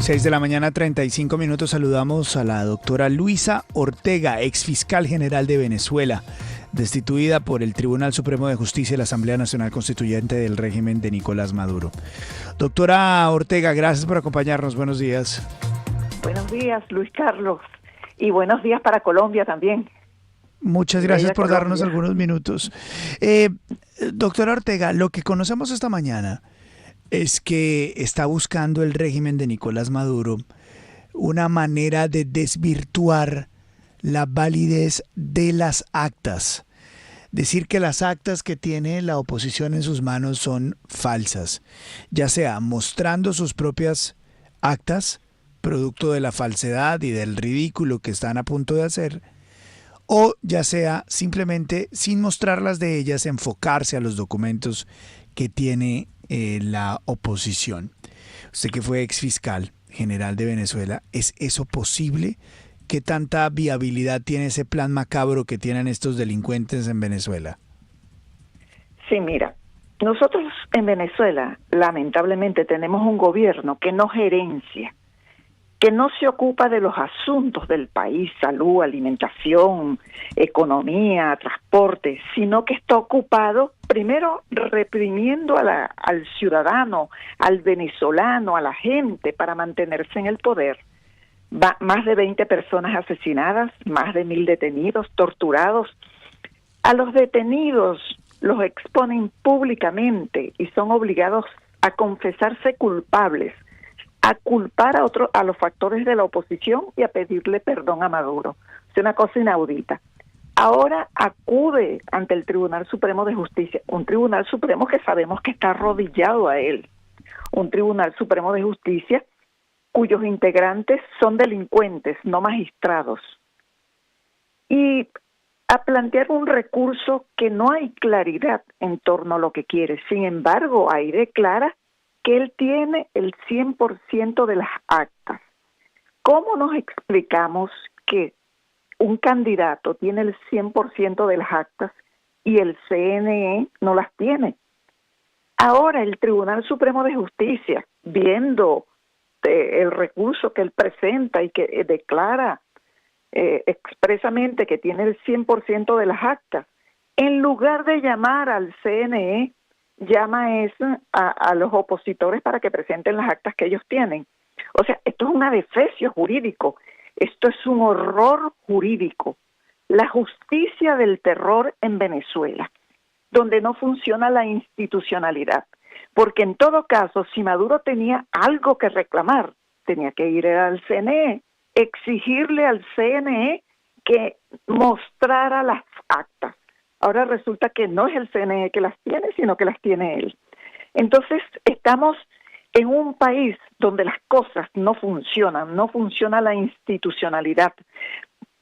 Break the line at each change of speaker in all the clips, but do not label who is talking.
6 de la mañana, 35 minutos. Saludamos a la doctora Luisa Ortega, exfiscal general de Venezuela, destituida por el Tribunal Supremo de Justicia y la Asamblea Nacional Constituyente del régimen de Nicolás Maduro. Doctora Ortega, gracias por acompañarnos. Buenos días.
Buenos días, Luis Carlos. Y buenos días para Colombia también.
Muchas gracias por
Colombia.
darnos algunos minutos. Doctora Ortega, lo que conocemos esta mañana es que está buscando el régimen de Nicolás Maduro una manera de desvirtuar la validez de las actas. Decir que las actas que tiene la oposición en sus manos son falsas, ya sea mostrando sus propias actas, producto de la falsedad y del ridículo que están a punto de hacer, o ya sea simplemente sin mostrar las de ellas, enfocarse a los documentos que tiene la oposición. Usted que fue exfiscal general de Venezuela, ¿es eso posible? ¿Qué tanta viabilidad tiene ese plan macabro que tienen estos delincuentes en Venezuela?
Sí, mira, nosotros en Venezuela lamentablemente tenemos un gobierno que no gerencia, que no se ocupa de los asuntos del país, salud, alimentación, economía, transporte, sino que está ocupado primero reprimiendo al ciudadano, al venezolano, a la gente para mantenerse en el poder. Más de 20 personas asesinadas, más de 1,000 detenidos, torturados. A los detenidos los exponen públicamente y son obligados a confesarse culpables, a culpar a los factores de la oposición y a pedirle perdón a Maduro. Es una cosa inaudita. Ahora acude ante el Tribunal Supremo de Justicia, un Tribunal Supremo que sabemos que está arrodillado a él, un Tribunal Supremo de Justicia cuyos integrantes son delincuentes, no magistrados, y a plantear un recurso que no hay claridad en torno a lo que quiere. Sin embargo, ahí declara que él tiene el 100% de las actas. ¿Cómo nos explicamos que un candidato tiene el 100% de las actas y el CNE no las tiene? Ahora el Tribunal Supremo de Justicia, viendo el recurso que él presenta y que declara expresamente que tiene el 100% de las actas, en lugar de llamar al CNE, llama a los opositores para que presenten las actas que ellos tienen. O sea, esto es un adefesio jurídico, esto es un horror jurídico. La justicia del terror en Venezuela, donde no funciona la institucionalidad. Porque en todo caso, si Maduro tenía algo que reclamar, tenía que ir al CNE, exigirle al CNE que mostrara las actas. Ahora resulta que no es el CNE que las tiene, sino que las tiene él. Entonces, estamos en un país donde las cosas no funcionan, no funciona la institucionalidad.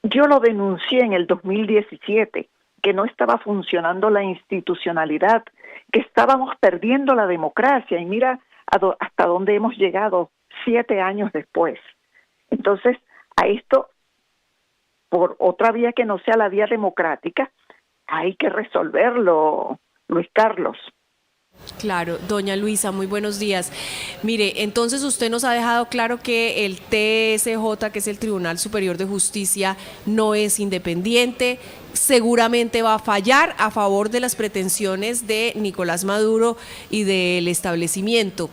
Yo lo denuncié en el 2017, que no estaba funcionando la institucionalidad, que estábamos perdiendo la democracia, y mira hasta dónde hemos llegado 7 años después. Entonces, a esto, por otra vía que no sea la vía democrática, hay que resolverlo, Luis Carlos.
Claro, doña Luisa, muy buenos días. Mire, entonces usted nos ha dejado claro que el TSJ, que es el Tribunal Superior de Justicia, no es independiente, seguramente va a fallar a favor de las pretensiones de Nicolás Maduro y del establecimiento.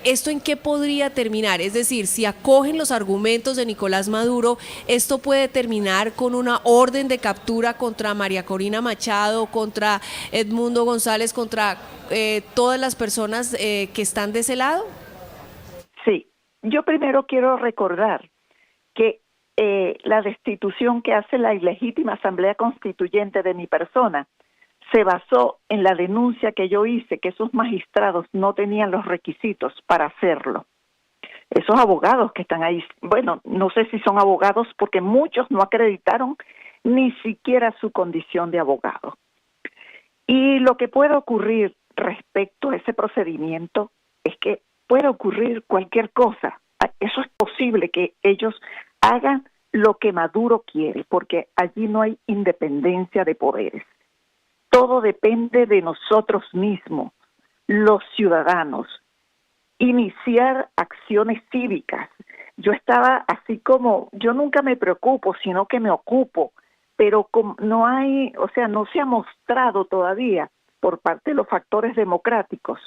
¿Esto en qué podría terminar? Es decir, si acogen los argumentos de Nicolás Maduro, ¿esto puede terminar con una orden de captura contra María Corina Machado, contra Edmundo González, contra todas las personas que están de ese lado?
Sí, yo primero quiero recordar que la destitución que hace la ilegítima Asamblea Constituyente de mi persona se basó en la denuncia que yo hice, que esos magistrados no tenían los requisitos para hacerlo. Esos abogados que están ahí, bueno, no sé si son abogados porque muchos no acreditaron ni siquiera su condición de abogado. Y lo que puede ocurrir respecto a ese procedimiento es que puede ocurrir cualquier cosa. Eso es posible que ellos hagan lo que Maduro quiere, porque allí no hay independencia de poderes. Todo depende de nosotros mismos, los ciudadanos. iniciar acciones cívicas. Yo estaba así como, yo nunca me preocupo, sino que me ocupo, pero no hay, o sea, no se ha mostrado todavía por parte de los factores democráticos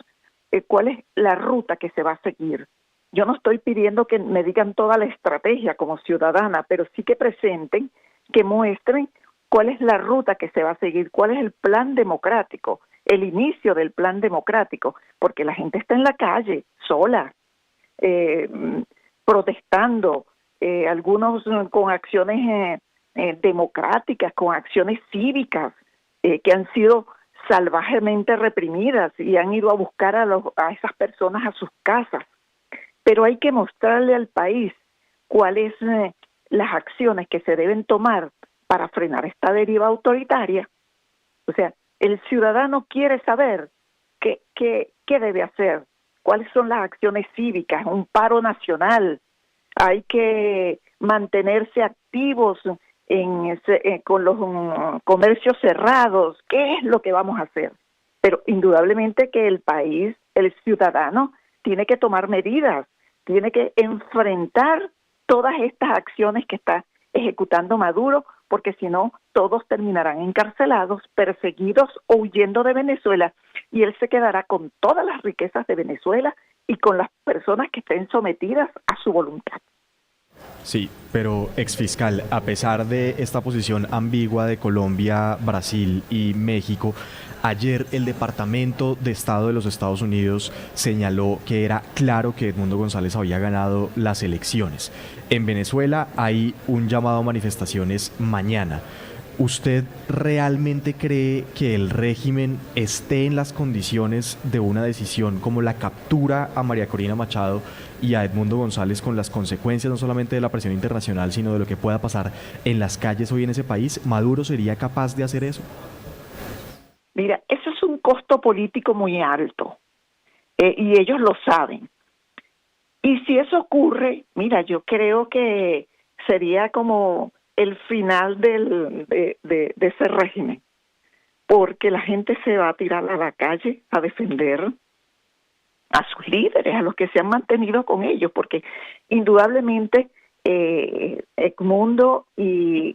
cuál es la ruta que se va a seguir. Yo no estoy pidiendo que me digan toda la estrategia como ciudadana, pero sí que presenten, que muestren cuál es la ruta que se va a seguir, cuál es el plan democrático, el inicio del plan democrático, porque la gente está en la calle, sola, protestando, algunos con acciones democráticas, con acciones cívicas, que han sido salvajemente reprimidas y han ido a buscar a esas personas a sus casas. Pero hay que mostrarle al país cuáles las acciones que se deben tomar para frenar esta deriva autoritaria. O sea, el ciudadano quiere saber qué debe hacer, cuáles son las acciones cívicas, un paro nacional, hay que mantenerse activos con los comercios cerrados, ¿qué es lo que vamos a hacer? Pero indudablemente que el país, el ciudadano, tiene que tomar medidas, tiene que enfrentar todas estas acciones que está ejecutando Maduro, porque si no, todos terminarán encarcelados, perseguidos o huyendo de Venezuela, y él se quedará con todas las riquezas de Venezuela y con las personas que estén sometidas a su voluntad.
Sí, pero exfiscal, a pesar de esta posición ambigua de Colombia, Brasil y México, ayer el Departamento de Estado de los Estados Unidos señaló que era claro que Edmundo González había ganado las elecciones. En Venezuela hay un llamado a manifestaciones mañana. ¿Usted realmente cree que el régimen esté en las condiciones de una decisión como la captura a María Corina Machado y a Edmundo González, con las consecuencias no solamente de la presión internacional, sino de lo que pueda pasar en las calles hoy en ese país? ¿Maduro sería capaz de hacer eso?
Mira, eso es un costo político muy alto, y ellos lo saben. Y si eso ocurre, mira, yo creo que sería como el final de ese régimen, porque la gente se va a tirar a la calle a defender a sus líderes, a los que se han mantenido con ellos, porque indudablemente Edmundo y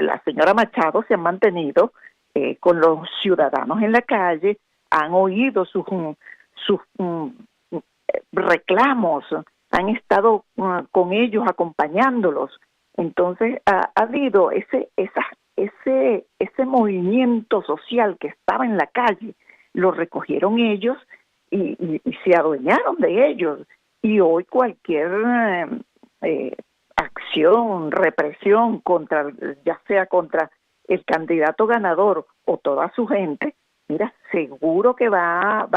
la señora Machado se han mantenido con los ciudadanos en la calle, han oído sus reclamos, han estado con ellos acompañándolos. Entonces ha habido ese movimiento social que estaba en la calle, lo recogieron ellos y se adueñaron de ellos. Y hoy cualquier acción, represión contra, ya sea contra el candidato ganador o toda su gente, mira, seguro que va a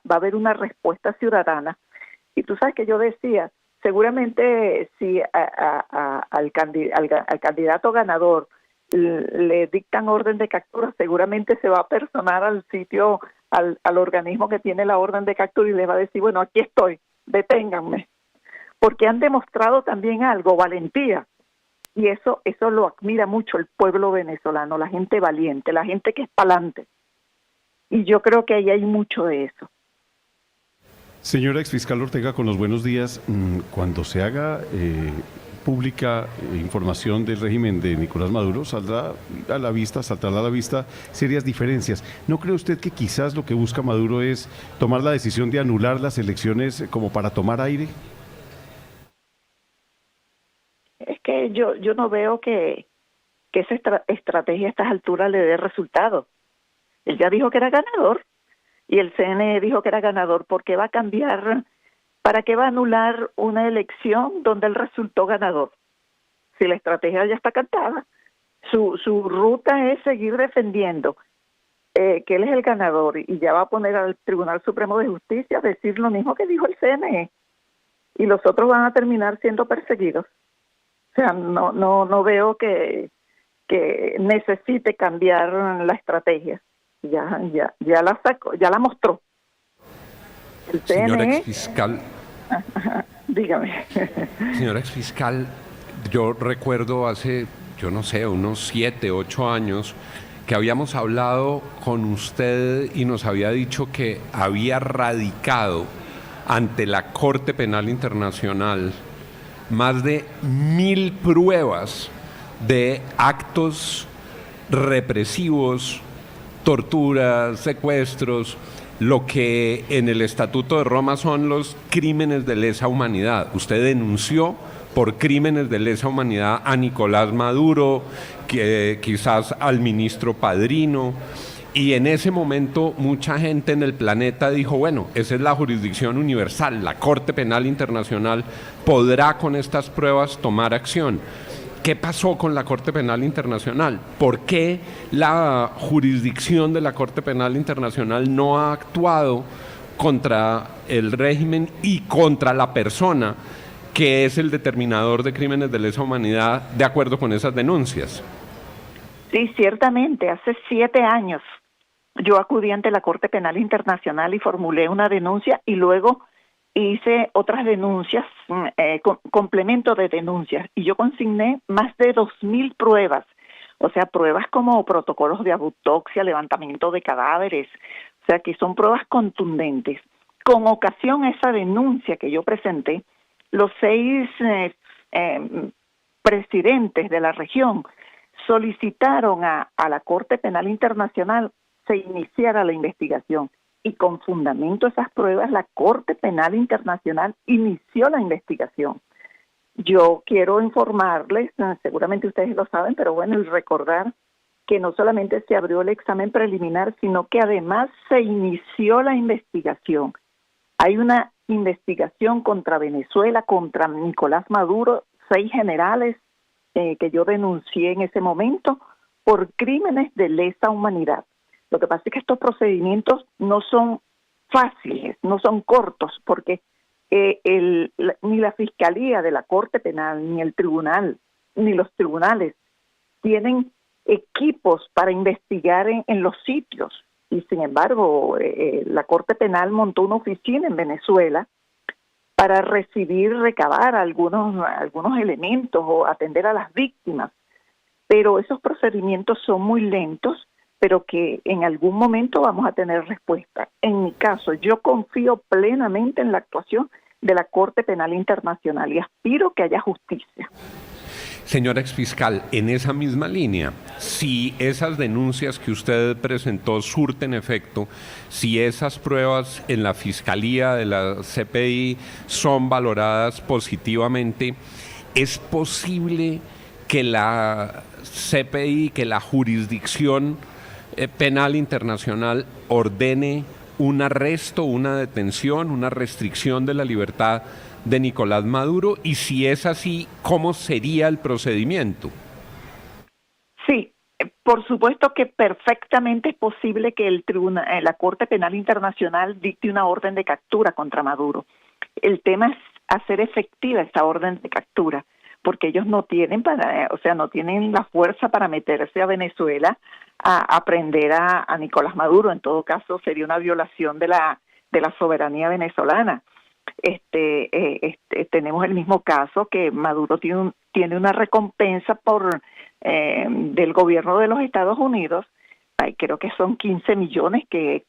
haber una respuesta ciudadana. Y tú sabes que yo decía, seguramente si al candidato ganador le dictan orden de captura, seguramente se va a personar al sitio, al organismo que tiene la orden de captura, y le va a decir, bueno, aquí estoy, deténganme. Porque han demostrado también algo, valentía. Y eso lo admira mucho el pueblo venezolano, la gente valiente, la gente que es pa'lante. Y yo creo que ahí hay mucho de eso.
Señora exfiscal Ortega, con los buenos días, cuando se haga pública información del régimen de Nicolás Maduro, saltará a la vista serias diferencias. ¿No cree usted que quizás lo que busca Maduro es tomar la decisión de anular las elecciones como para tomar aire?
Es que yo no veo que esa estrategia a estas alturas le dé resultado. Él ya dijo que era ganador. Y el CNE dijo que era ganador. ¿Por qué va a cambiar? ¿Para qué va a anular una elección donde él resultó ganador? Si la estrategia ya está cantada. Su ruta es seguir defendiendo que él es el ganador, y ya va a poner al Tribunal Supremo de Justicia a decir lo mismo que dijo el CNE. Y los otros van a terminar siendo perseguidos. O sea, no veo que necesite cambiar la estrategia. Ya la sacó, ya la mostró. El
Señora
CNE,
exfiscal.
Dígame.
Señora exfiscal, yo recuerdo hace, yo no sé, unos 7, 8 años, que habíamos hablado con usted y nos había dicho que había radicado ante la Corte Penal Internacional más de 1000 pruebas de actos represivos, torturas, secuestros, lo que en el Estatuto de Roma son los crímenes de lesa humanidad. Usted denunció por crímenes de lesa humanidad a Nicolás Maduro, que quizás al ministro Padrino, y en ese momento mucha gente en el planeta dijo, bueno, esa es la jurisdicción universal, la Corte Penal Internacional podrá con estas pruebas tomar acción. ¿Qué pasó con la Corte Penal Internacional? ¿Por qué la jurisdicción de la Corte Penal Internacional no ha actuado contra el régimen y contra la persona que es el determinador de crímenes de lesa humanidad de acuerdo con esas denuncias?
Sí, ciertamente, hace 7 años yo acudí ante la Corte Penal Internacional y formulé una denuncia y luego hice otras denuncias, complemento de denuncias, y yo consigné más de 2000 pruebas, o sea, pruebas como protocolos de autopsia, levantamiento de cadáveres, o sea, que son pruebas contundentes. Con ocasión a esa denuncia que yo presenté, los 6 presidentes de la región solicitaron a la Corte Penal Internacional se iniciara la investigación. Y con fundamento esas pruebas, la Corte Penal Internacional inició la investigación. Yo quiero informarles, seguramente ustedes lo saben, pero bueno, y recordar que no solamente se abrió el examen preliminar, sino que además se inició la investigación. Hay una investigación contra Venezuela, contra Nicolás Maduro, 6 generales que yo denuncié en ese momento por crímenes de lesa humanidad. Lo que pasa es que estos procedimientos no son fáciles, no son cortos, porque ni la Fiscalía de la Corte Penal, ni el Tribunal, ni los tribunales tienen equipos para investigar en los sitios. Y sin embargo, la Corte Penal montó una oficina en Venezuela para recabar algunos elementos o atender a las víctimas. Pero esos procedimientos son muy lentos, pero que en algún momento vamos a tener respuesta. En mi caso, yo confío plenamente en la actuación de la Corte Penal Internacional y aspiro que haya justicia.
Señora exfiscal, en esa misma línea, si esas denuncias que usted presentó surten efecto, si esas pruebas en la Fiscalía de la CPI son valoradas positivamente, ¿es posible que la CPI, que la jurisdicción penal internacional ordene un arresto, una detención, una restricción de la libertad de Nicolás Maduro? Y si es así, ¿cómo sería el procedimiento?
Sí, por supuesto que perfectamente es posible que la Corte Penal Internacional dicte una orden de captura contra Maduro. El tema es hacer efectiva esa orden de captura, porque ellos no tienen no tienen la fuerza para meterse a Venezuela a prender a Nicolás Maduro. En todo caso, sería una violación de la soberanía venezolana. Tenemos el mismo caso que Maduro tiene una recompensa del gobierno de los Estados Unidos. Creo que son 15 millones que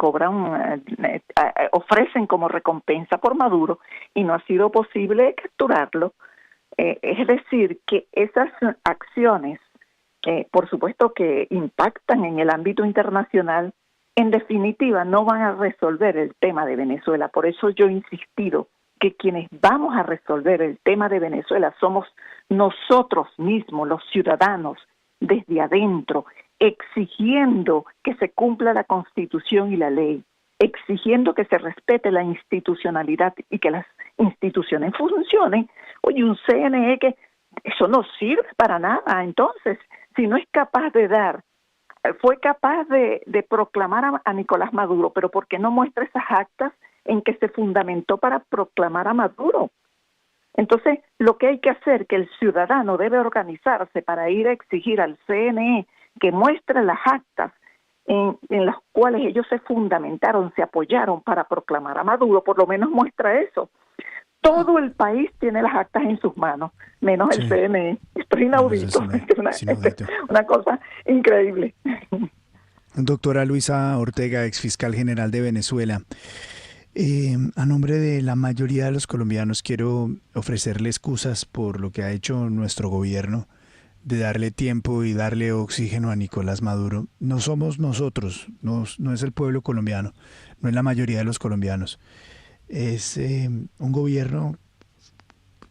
ofrecen como recompensa por Maduro, y no ha sido posible capturarlo. Es decir, que esas acciones, por supuesto que impactan en el ámbito internacional, en definitiva no van a resolver el tema de Venezuela. Por eso yo he insistido que quienes vamos a resolver el tema de Venezuela somos nosotros mismos, los ciudadanos, desde adentro, exigiendo que se cumpla la Constitución y la ley, exigiendo que se respete la institucionalidad y que las instituciones funcionen. Oye, un CNE que eso no sirve para nada. Entonces, si no es capaz fue capaz de proclamar a Nicolás Maduro, pero ¿por qué no muestra esas actas en que se fundamentó para proclamar a Maduro? Entonces, lo que hay que hacer, que el ciudadano debe organizarse para ir a exigir al CNE que muestre las actas en las cuales ellos se fundamentaron, se apoyaron para proclamar a Maduro. Por lo menos muestra eso. Todo el país tiene las actas en sus manos, menos el CNE. Esto es inaudito. Es una cosa increíble.
Doctora Luisa Ortega, exfiscal general de Venezuela. A nombre de la mayoría de los colombianos quiero ofrecerle excusas por lo que ha hecho nuestro gobierno de darle tiempo y darle oxígeno a Nicolás Maduro. No somos nosotros, no es el pueblo colombiano, no es la mayoría de los colombianos. Es un gobierno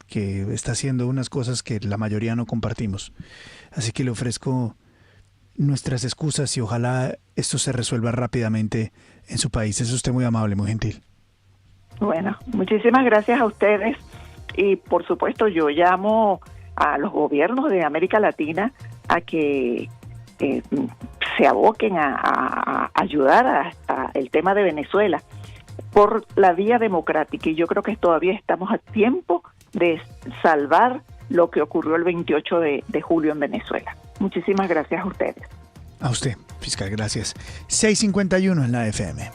que está haciendo unas cosas que la mayoría no compartimos. Así que le ofrezco nuestras excusas y ojalá esto se resuelva rápidamente en su país. Es usted muy amable, muy gentil.
Bueno, muchísimas gracias a ustedes y por supuesto yo llamo a los gobiernos de América Latina a que se aboquen a ayudar a el tema de Venezuela por la vía democrática, y yo creo que todavía estamos a tiempo de salvar lo que ocurrió el 28 de julio en Venezuela. Muchísimas gracias a ustedes.
A usted, fiscal, gracias. 6:51 en la FM.